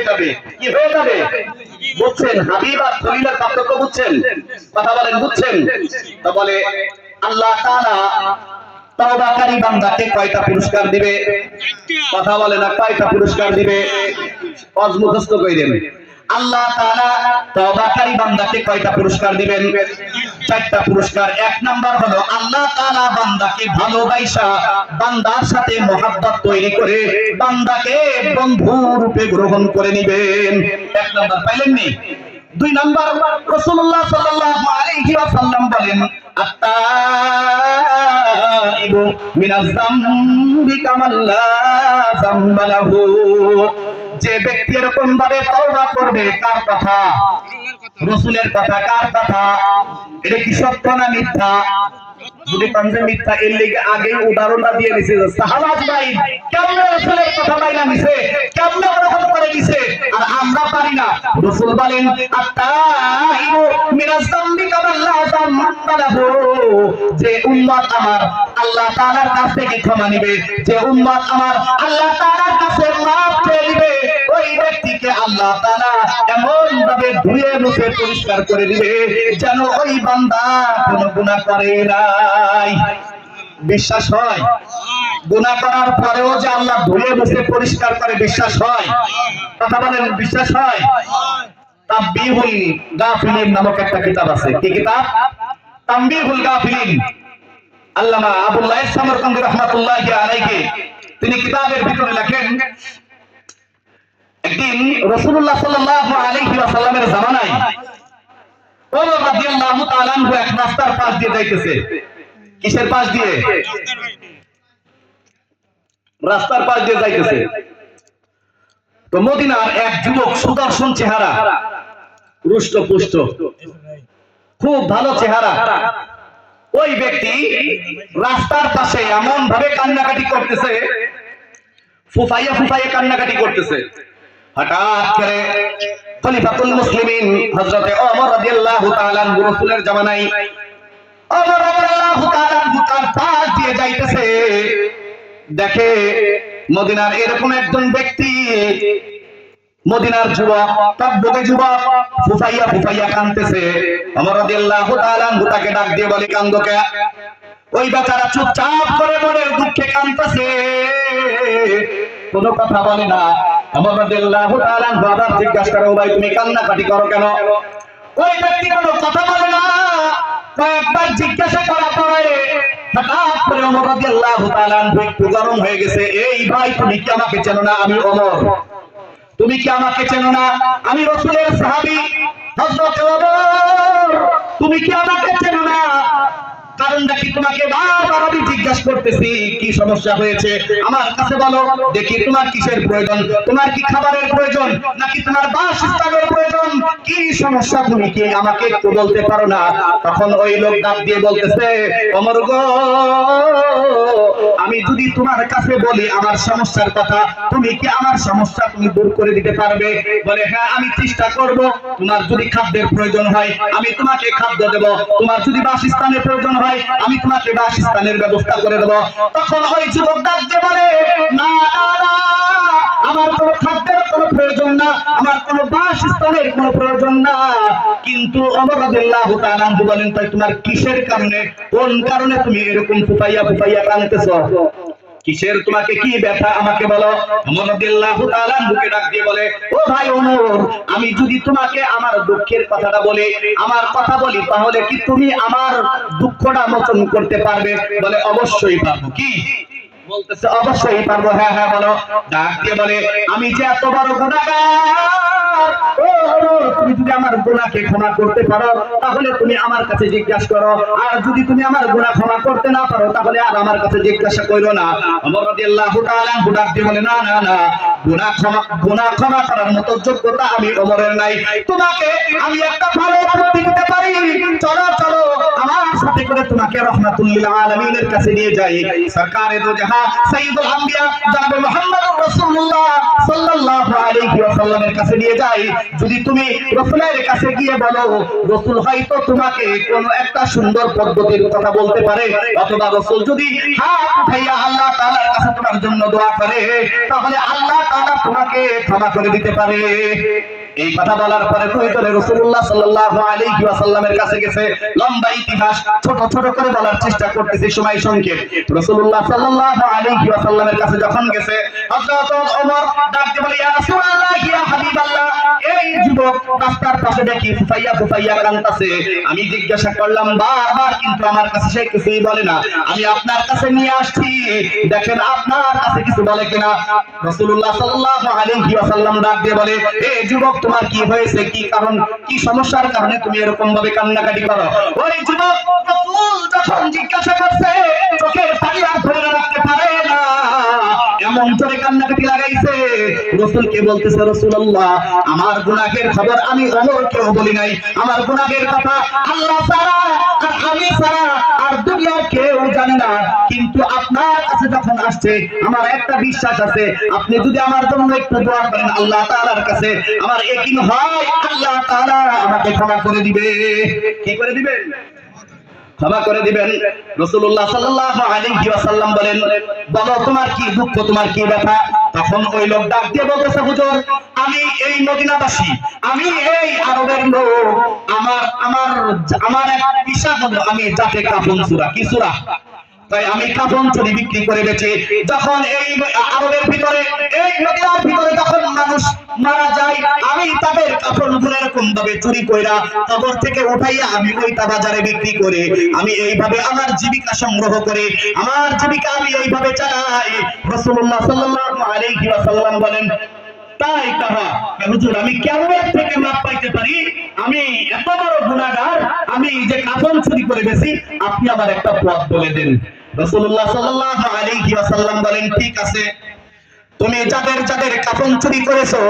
যাবে। কি হয়ে যাবে বুঝছেন? হাবিব আর খলিলের পার্থক্য বুঝছেন? কথা বলেন, বুঝছেন? তো বলে আল্লাহ তাআলা তওবাকারী বান্দাকে কয়টা পুরস্কার দিবে? কথা বলে না, কয়টা পুরস্কার দিবে? অজ মুখস্থ কইরেন। আল্লাহ তাআলা তওবাকারী বান্দাকে কয়টা পুরস্কার দিবেন? চারটা পুরস্কার। এক নাম্বার হলো আল্লাহ তাআলা বান্দাকে ভালোবাসা বান্দার সাথে মহব্বত তৈরি করে বান্দাকে বন্ধু রূপে গ্রহণ করে নেবেন। এক নাম্বার পাইলেননি? দুই নাম্বার রাসূলুল্লাহ সাল্লাল্লাহু আলাইহি ওয়াসাল্লাম বলেন আত্তাইবু মিনাজ যামবি কামাল্লা যামবা লাহু। যে ব্যক্তি এরকম ভাবে তওবা করবে, কার কথা? রাসূলের কথা। কার কথা? এটা কি সত্য না মিথ্যা? যদি পাঞ্জে মিথ্যা, এর লেগে আগে উদাহরণটা দিয়ে দিছে সাহাবাজ ভাই কেমন রাসূলের কথা বাইনা নিছে, কেমন গ্রহণ করে দিছে, আর আমরা পারি না। রাসূল বলেন আত্তাইবু মিনাজ যামবি কামাল্লা যামবা লাহু। যে উম্মত আমার আল্লাহ তাআলার কাছ থেকে ক্ষমা নিবে, যে উম্মত আমার আল্লাহ তাআলার কাছে মাফ চেয়ে নিবে, ওই ব্যক্তিকে আল্লাহ তাআলা এমন ভাবে ধুয়ে মুছে পরিষ্কার করে দিবে যেন ওই বান্দা কোনো গুনাহ করে নাই। বিশ্বাস হয়? গুনাহ করার পরেও যে আল্লাহ ধুয়ে মুছে পরিষ্কার করে, বিশ্বাস হয়? কথা বলেন, বিশ্বাস হয়? তাববিহুল গাফিলিন নামক একটা কিতাব আছে। কি কিতাব? তানবীহুল গাফিলিন। আল্লামা আবুল্লাহ সামরকান্দি রাহমাতুল্লাহি আলাইহি তিনি কিতাবের ভিতরে লেখেন, একদিন রাসূলুল্লাহ সাল্লাল্লাহু আলাইহি ওয়াসাল্লামের জামানায় ওমর রাদিয়াল্লাহু তাআলা আনহু এক রাস্তার পাশ দিয়ে যাইতেছে। কিসের পাশ দিয়ে? রাস্তার পাশ দিয়ে যাইতেছে। তো মদিনার এক যুবক, সুদর্শন চেহারা, রুষ্টপুষ্ট, খুব ভালো চেহারা, ওই ব্যক্তি রাস্তার পাশে এমন ভাবে কান্নাকাটি করতেছে, ফুফাইয়া ফুফাইয়া কান্নাকাটি করতেছে। হঠাৎ করে খলিফাতুল মুসলিমিন হযরতে ওমর রাদিয়াল্লাহু তাআলা আনহু রাসূলের জামানায় ওমর রাদিয়াল্লাহু তাআলা আনহু তার পাশ দিয়ে যাইতেছে, দেখে মদিনার এরকম একজন ব্যক্তি, মদিনার যুবক, তকবকে যুবক, ফুফাইয়া ফুফাইয়া কাঁদতেছে। ওমর রাদিয়াল্লাহু তাআলা আনহু তাকে ডাক দিয়ে বলে, কান্দো কে? ওই বেচারা চুপচাপ করে মনের দুঃখে কাঁদতেছে, কোনো কথা বলে না। ওমর রাদিয়াল্লাহু তাআলা আনহু আবার জিজ্ঞাসা করে, ও ভাই তুমি কান্নাকাটি করো কেন? ওই ব্যক্তি কোনো কথা বলে না। কয়েকবার জিজ্ঞাসা করার পরে হঠাৎ করে ওমর রাদিয়াল্লাহু তাআলা আনহু একটু গরম হয়ে গেছে। এই ভাই তুমি কি আমাকে চেনো না? আমি ওমর। তুমি কি আমাকে চেনো না? আমি রাসূলের সাহাবী হযরত ওমর। তুমি কি আমাকে চেনো না? কারণটা কি তোমাকে বারবার আমি জিজ্ঞাসা করতেছি, কি সমস্যা হয়েছে আমার কাছে বলো দেখি, তোমার কিসের প্রয়োজন? তোমার কি খাবারের প্রয়োজন, নাকি তোমার বাসস্থানের প্রয়োজন? কি সমস্যা তুমি কি আমাকে একটু বলতে পারো না? তখন ওই লোক ডাক দিয়ে বলতেছে, ওমর গো, আমি যদি তোমার কাছে বলি আমার সমস্যার কথা, তুমি কি আমার সমস্যা তুমি দূর করে দিতে পারবে? বলে হ্যাঁ, আমি চেষ্টা করব। তোমার যদি খাদ্যের প্রয়োজন হয় আমি তোমাকে খাদ্য দেব, তোমার যদি বাসস্থানের প্রয়োজন হয় আমি তোমাকে বাসস্থানের ব্যবস্থা করে দেব। তখন ওই যুবক ডাক দিয়ে বলে, না না না, আমার কোনো খাদ্যের কোনো প্রয়োজন না, আমার কোনো বাসস্থানের কোনো প্রয়োজন না। কিন্তু ওমর রাদিয়াল্লাহু তাআলা আনহু বলেন, তাই তোমার কিসের কারণে, কোন কারণে তুমি এরকম ফুফাইয়া ফুফাইয়া কাঁদতেছো? কিসের, তোমাকে কি ব্যথা আমাকে বলো? ওমর রাদিয়াল্লাহু তাআলা আনহুকে ডাক দিয়ে বলে, ও ভাই ওমর, আমি যদি তোমাকে আমার দুঃখের কথাটা বলি, আমার কথা বলি, তাহলে কি তুমি আমার দুঃখটা মোচন করতে পারবে? বলে অবশ্যই পারবো। কি বলতেছে? অবশ্যই পারবো। হ্যাঁ হ্যাঁ বলো। ডাক দিয়ে বলে, আমি যে এত বড় গুনাহগার, ও ওমর, তুমি যদি আমার গুনাহকে ক্ষমা করতে পারো তাহলে তুমি আমার কাছে জিজ্ঞাসা করো, আর যদি তুমি আমার গুনাহ ক্ষমা করতে না পারো তাহলে আর আমার কাছে জিজ্ঞাসা করো না। ওমর রাদিয়াল্লাহু তাআলা আনহু ডাক দিয়ে বলে, না না না, গুনাহ ক্ষমা করার মতো যোগ্যতা আমি ওমরের নাই। তোমাকে আমি একটা ভালো বুদ্ধি দিতে পারি, চলো চলো আমার সাথে করে তোমাকে রাহমাতুল লিল আলামিনের কাছে নিয়ে যাই, সরকারে দো জাহান সাইয়্যিদুল আম্বিয়া জনাব মুহাম্মদুর রাসূলুল্লাহ সাল্লাল্লাহু আলাইহি ওয়াসাল্লামের কাছে নিয়ে যাই। যদি তুমি রাসূলের কাছে গিয়ে বলো, রাসূল হয়তো তোমাকে কোনো একটা সুন্দর পদ্ধতির কথা বলতে পারে, অথবা রাসূল যদি হাত উঠাইয়া আল্লাহ তাআলার কাছে তোমার জন্য দোয়া করে, তাহলে আল্লাহ তাআলা তোমাকে ক্ষমা করে দিতে পারে। এই কথা বলার পরে দুইজনে রাসূলুল্লাহ সাল্লাল্লাহু আলাইহি ওয়াসাল্লামের কাছে গেছে। লম্বা ইতিহাস ছোট ছোট করে বলার চেষ্টা করতেছি, সময় সংক্ষেপ। রাসূলুল্লাহ সাল্লাল্লাহু আলাইহি ওয়াসাল্লামের কাছে যখন গেছে, হযরত ওমর ডাকতে বলে, ইয়া রাসূলুল্লাহ, ইয়া হাবিবাল্লাহ, এই যুবক রাস্তার পাশে দেখি ফুফাইয়া ফুফাইয়া কাঁদতেছে। আমি জিজ্ঞাসা করলাম বারবার, কিন্তু আমার কাছে সে কিছুই বলে না। আমি আপনার কাছে নিয়ে আসছি, দেখেন আপনার কাছে কিছু বলে কিনা। রাসূলুল্লাহ সাল্লাল্লাহু আলাইহি ওয়াসাল্লাম ডাক দিয়ে বলে, এই যুবক তোমার কি হয়েছে, কি কারণ, কি সমস্যার কারণে তুমি এরকম ভাবে কান্নাকাটি করো? ওই যুবক রাসূল যখন জিজ্ঞাসা করছে, চোখের পানি আর ধরে রাখতে পারে না, এমন জোরে কান্নাকাটি লাগাইছে। রাসূলকে বলতেছে, রাসূলুল্লাহ, আমার গুনাহের খবর আমি ওমরকেও বলি নাই, আমার গুনাহের কথা আল্লাহ ছাড়া আর আমি ছাড়া আর দুনিয়ার কেউ জানে না, কিন্তু আপনার কাছে যখন আসছে আমার একটা বিশ্বাস আছে, আপনি যদি আমার জন্য একটু দোয়া করেন আল্লাহ তাআলার কাছে, আমার ইয়াকিন হয় আল্লাহ তাআলা আমাকে ক্ষমা করে দিবে। কি করে দিবেন? ক্ষমা করে দিবেন। রাসূলুল্লাহ সাল্লাল্লাহু আলাইহি ওয়াসাল্লাম বলেন, বলো তোমার কি দুঃখ, তোমার কি ব্যথা? তখন ওই লোক ডাক দিয়ে বলতেছে, হুজুর, আমি এই মদিনাবাসী, আমি এই আরবের লোক, আমার আমার আমার এক পেশা হলো আমি জাতে কাফন সূরা, কি সূরা? তাই আমি কাফন চুরি বিক্রি করে বেচে, যখন এই আরবের ভিতরে, এই মদিনার ভিতরে যখন মানুষ মারা যায়, আমি তাদের কাফনগুলো এরকম ভাবে চুরি কইরা কবর থেকে উঠাইয়া আমি ওইটা বাজারে বিক্রি করে আমি এইভাবে আমার জীবিকা সংগ্রহ করে আমার জীবিকা আমি এইভাবে চালাই। রাসূলুল্লাহ সাল্লাল্লাহু আলাইহি ওয়াসাল্লাম বলেন, তাই কাহা হুজুর, আমি কেমন থেকে মাপ পাইতে পারি? আমি এত বড় গুনাহগার, আমি যে কাফন চুরি করে বেশি, আপনি আমার একটা পথ বলে দেন। রাসূলুল্লাহ সাল্লাল্লাহু আলাইহি ওয়াসাল্লাম বলেন, ঠিক আছে, তুমি যাদের যাদের কাফন চুরি করেছো,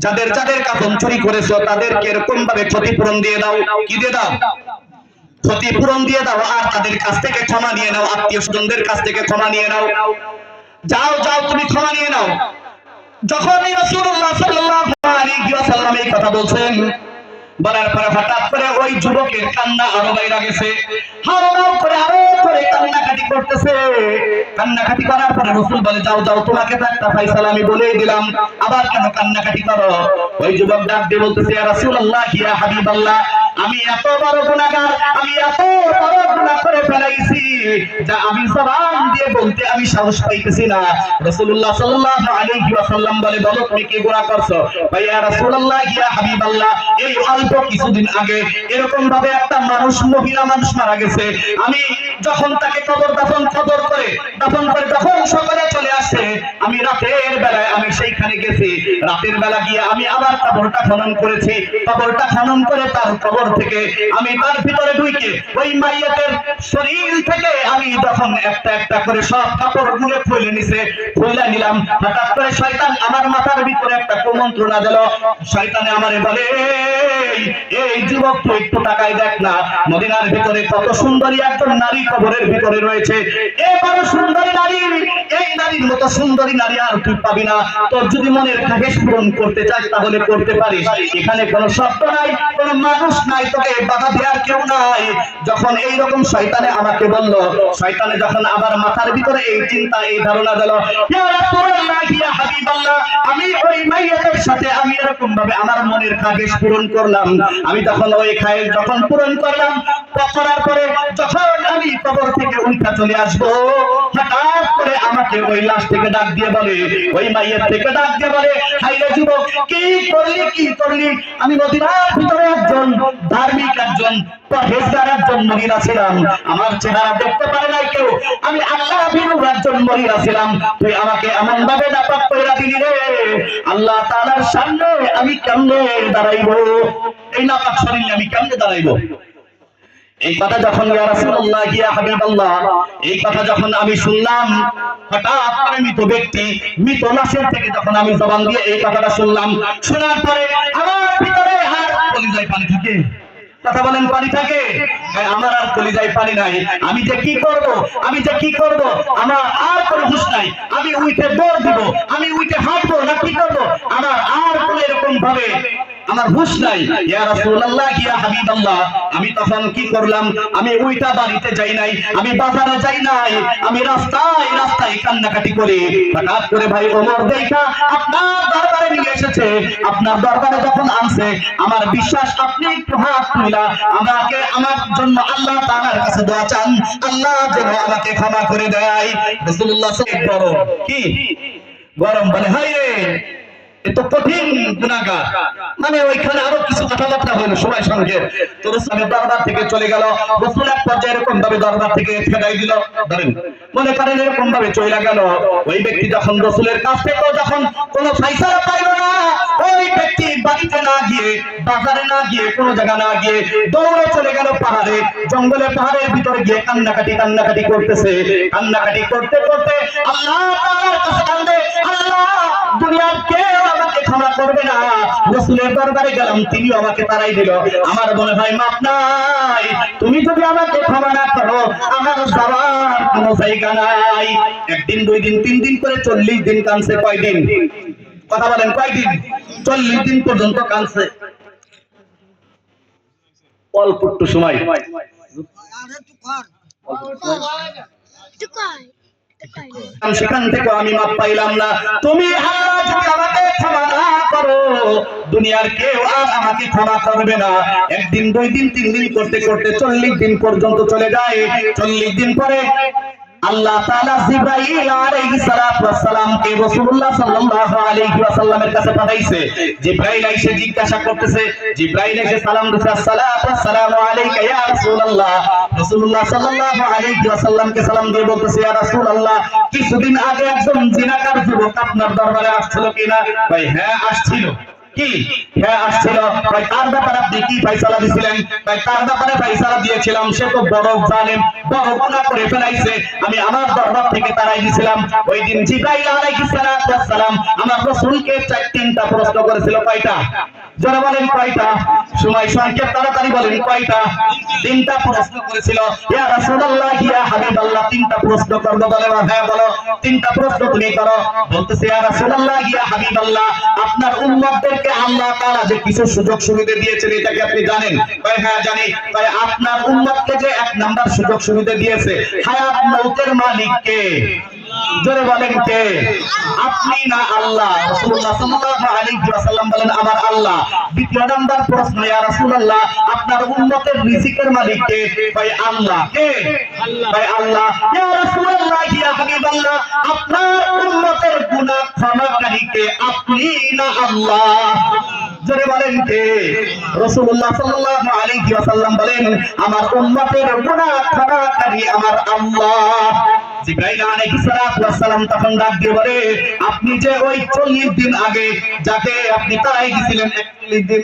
যাদের যাদের কাফন চুরি করেছো, তাদেরকে এরকম ভাবে ক্ষতিপূরণ দিয়ে দাও। কি দিয়ে দাও? ক্ষতিপূরণ দিয়ে দাও, আর তাদের কাছ থেকে ক্ষমা নিয়ে নাও, আত্মীয় স্বজনদের কাছ থেকে ক্ষমা নিয়ে নাও। যাও যাও, তুমি ক্ষমা নিয়ে নাও। যখনই রাসূলুল্লাহ সাল্লাল্লাহু আলাইহি ওয়াসাল্লাম এই কথা বলছেন, বলার পরে হঠাৎ করে ওই যুবকের কান্না আরো বাইরে গেছে, হাওমাও করে আরো করে কান্নাকাটি করতেছে। কান্নাকাটি করার পরে রাসূল বলে, যাও যাও, তোমাকে তো একটা ফয়সালা আমি বলেই দিলাম, আবার কেন কান্নাকাটি করো? ওই যুবক ডাক দিয়ে বলতেছে, ইয়া রাসূলুল্লাহ, ইয়া হাবিবাল্লাহ, আমি এত বড় গুনাহগার, আমি এত বড় গুনাহ করে ফেলাইছি যা আমি জবান দিয়ে বলতে আমি সাহস পাইতেছি না। রাসূলুল্লাহ সাল্লাল্লাহু আলাইহি ওয়াসাল্লাম বলে, বলো তুমি কি গুনাহ করছো? ইয়া রাসূলুল্লাহ, ইয়া হাবিবাল্লাহ, এই অল্প কিছুদিন আগে এরকম ভাবে একটা মানুষ, মহিলা মানুষ মারা গেছে, আমি যখন তাকে কবর দাফন করে যখন সকালে চলে আসে, আমি রাতের বেলায় আমি সেইখানে গেছি, রাতের বেলা গিয়ে আমি আবার কবরটা খনন করেছি, কবরটা খনন করে তার কবর থেকে আমি তার ভিতরে ঢুকে ওই মাইয়াতের শরীর থেকে আমি যখন একটা একটা করে সব কাপড়গুলো খুলে নিলাম, হঠাৎ করে শয়তান আমার মাথার ভিতরে একটা কুমন্ত্রণা দিল। শয়তানে আমারে বলে, এই যুবক তো একটু তাকায় দেখ না, মদিনার ভিতরে কত সুন্দরী একজন নারী কবরের ভিতরে রয়েছে, এই বড় সুন্দরী নারী, এই নারীর মতো সুন্দরী নারী আর তুই পাবি না। তোর যদি মনের খাহেশ পূরণ করতে চাস তাহলে করতে পারিস, এখানে কোনো শব্দ নাই, কোনো মানুষ নাই, তোকে বাধা দেওয়ার কেউ নাই। যখন এইরকম শয়তানে আমাকে বলল, শয়তানে যখন আবার মাথার ভিতরে এই চিন্তা, এই ধারণা দিল, ইয়া রাসূলুল্লাহ, ইয়া হাবিবাল্লাহ, আমি ওই মাইয়াতের সাথে আমি এরকম ভাবে আমার মনের খাহেশ পূরণ করলাম। আমি তখন ওই খায়েশ যখন পূরণ করলাম, করার পরে যখন আমি কবর থেকে উঠা চলে আসবো, হঠাৎ করে আমাকে ওই লাশ থেকে ডাক দিয়ে বলে, ওই মাইয়ের থেকে ডাক দিয়ে বলে, হাইরে যুবক, কি করলি? আমি মদিনার ভিতরে একজন ধার্মিক, একজন পরহেজগার, একজন মহিলা ছিলাম, আমার চেহারা দেখতে পারে নাই কেউ, আমি আল্লাহ ভীরু একজন মহিলা ছিলাম, তুই আমাকে এমন ভাবে নাপাক কইরা দিলি রে, আল্লাহ তাআলার সামনে আমি কেমনে দাঁড়াইবো? এই নাপাক শরীরে আমি কেমনে দাঁড়াইবো? এই কথা যখন ইয়া রাসূলুল্লাহ, ইয়া হাবিবাল্লাহ, এই কথা যখন আমি শুনলাম, হঠাৎ করে মৃত লাশের থেকে যখন আমি জবান দিয়ে এই কথাটা শুনলাম, শোনার পরে আমার ভিতরে আর কলিজায় পানি থাকে, কথা বলেন পানি থাকে? আমার আর কলিজায় পানি নাই, আমি যে কি করব, আমি যে কি করব, আমার আর কোনো হুঁশ নাই। আমি উইটে দৌড় দিব, আমি উইটে হাঁটবো না কি করব, আমার আর কোনো এরকম ভাবে আমার হুঁশ নাই। ইয়া রাসূলুল্লাহ, ইয়া হাবিবাল্লাহ, আমি তখন কি করলাম? আমি উইটা বাড়িতে যাই নাই, আমি বাজারে যাই নাই, আমি রাস্তায় রাস্তায় কান্নাকাটি করি। হঠাৎ করে ভাই ওমর দেখা আপনার দরবারে নিয়ে এসেছে। আপনার দরবারে যখন আনছে, আমার বিশ্বাস আপনি একটু হাত তুলা আমাকে, আমার জন্য আল্লাহ তাআলার কাছে দোয়া চান, আল্লাহ যেন আমাকে ক্ষমা করে দেয়। রাসূলুল্লাহ সাল্লাল্লাহু আলাইহি ওয়াসাল্লাম কি গরম বলে, হাই রে এত কঠিন গুনাহগার। মানে ওইখানে আরো কিছু কথাবার্তা হলো সময় সঙ্গে, তো রাসূলের দরবার থেকে চলে গেল। রাসূল এক পর্যায়ে এরকম ভাবে দরবার থেকে ফেরাই দিল, ধরেন মনে করেন এরকম ভাবে চলে গেল। ওই ব্যক্তি যখন রাসূলের কাছ থেকে যখন কোনো ফয়সালা পাইল না, ওই ব্যক্তি বাড়িতে না গিয়ে, বাজারে না গিয়ে, কোনো জায়গা না গিয়ে দৌড়ে চলে গেল পাহাড়ে, জঙ্গলে, পাহাড়ের ভিতরে গিয়ে কান্নাকাটি করতেছে। কান্নাকাটি করতে করতে আল্লাহ তাআলার কাছে কান্দে, আল্লাহ দুনিয়ার কেউ আমাকে ক্ষমা করবে না। রাসূলের দরবারে গেলাম, তিনি আমাকে তাড়াই দিল। আমার মনে হয় মাপ নাই, তুমি যদি আমাকে ক্ষমা না করো আমার যাওয়ার কোনো জায়গা নাই। একদিন, দুই দিন, তিন দিন করে 40 দিন কাঁদছে। কয়দিন? কথা বলেন কয়দিন? 40 দিন পর্যন্ত কাঁদছে। অল্প একটু সময়, সেখান থেকে আমি মাপ পাইলাম না। তুমি আল্লাহ যদি আমাকে ক্ষমা না করো, দুনিয়ার কেউ আর আমাকে ক্ষমা করবে না। একদিন, দুই দিন, তিন দিন করতে করতে 40 দিন পর্যন্ত চলে যায়। 40 দিন পরে আল্লাহ তাআলা জিবরাইল আলাইহিস সালাতু ওয়াস সালামকে রাসূলুল্লাহ সাল্লাল্লাহু আলাইহি ওয়াসাল্লামের কাছে পাঠাইছে। জিবরাইল এসে জিজ্ঞাসা করতেছে, জিবরাইল এসে সালাম দিছে, আসসালাতু ওয়াসসালামু আলাইকা ইয়া রাসূলুল্লাহ। রাসূলুল্লাহ সাল্লাল্লাহু আলাইহি ওয়াসাল্লামকে সালাম দিয়ে বলতেছে, ইয়া রাসূলুল্লাহ, কিছুদিন আগে একজন জিনাকার যুবক আপনার দরবারে আসছিল কিনা? ভাই হ্যাঁ আসছিল। কি? হ্যাঁ আসছিল। ভাই তার ব্যাপারে আপনি কি ফয়সালা দিয়েছিলেন? ভাই তার ব্যাপারে ফয়সালা দিয়েছিলাম, সে তো বড় জালেম, বড় গুনাহ করে ফেলাইছে, আমি আমার দরবার থেকে তাড়াই দিয়েছিলাম। ওই দিন জিবরাইল আলাইহিস সালাতু ওয়াস সালাম আমার রাসূলকে 3টা প্রশ্ন করেছিল। কয়টা? যারা বলেন কয়টা? সময় সংক্ষেপ, তাড়াতাড়ি বলেন কয়টা? 3টা প্রশ্ন করেছিল। ইয়া রাসূলুল্লাহ, ইয়া হাবিবাল্লাহ, 3টা প্রশ্ন করব। বলে হ্যাঁ বলো, 3টা প্রশ্ন তুমি করো। বলতেছে, ইয়া রাসূলুল্লাহ, ইয়া হাবিবাল্লাহ, আপনার উম্মতদেরকে আল্লাহ তাআলা যে কিছু সুযোগ সুবিধা দিয়েছেন, এটা কি আপনি জানেন? ভাই হ্যাঁ জানি। ভাই আপনার উম্মতকে যে 1 নাম্বার সুযোগ সুবিধা দিয়েছে, হায়াত মউতের মালিক কে? জোরে বলেন কে? আপনি না আল্লাহ? রাসূলুল্লাহ সাল্লাল্লাহু আলাইহি ওয়াসাল্লাম বলেন আমার আল্লাহ। দ্বিতীয় নাম্বার প্রশ্ন, ইয়া রাসূলুল্লাহ, আপনার উম্মতের রিজিকের মালিক কে? ভাই আল্লাহ। কে? আল্লাহ। ভাই আল্লাহ। ইয়া রাসূলুল্লাহ, ইয়া হাবিবাল্লাহ, আপনার উম্মতের গুনাহ ক্ষমাকারী কে? আপনি না আল্লাহ? জোরে বলেন কে? রাসূলুল্লাহ সাল্লাল্লাহু আলাইহি ওয়াসাল্লাম বলেন আমার উম্মতের গুনাহ ক্ষমাকারী আমার আল্লাহ। জিবরাইল আলাইহিস সালাতু ওয়াস সালাম তখন ডাক দিয়ে বলে, আপনি যে ওই 40 দিন আগে যাকে আপনি তাড়াই দিয়েছিলেন, 41 দিন,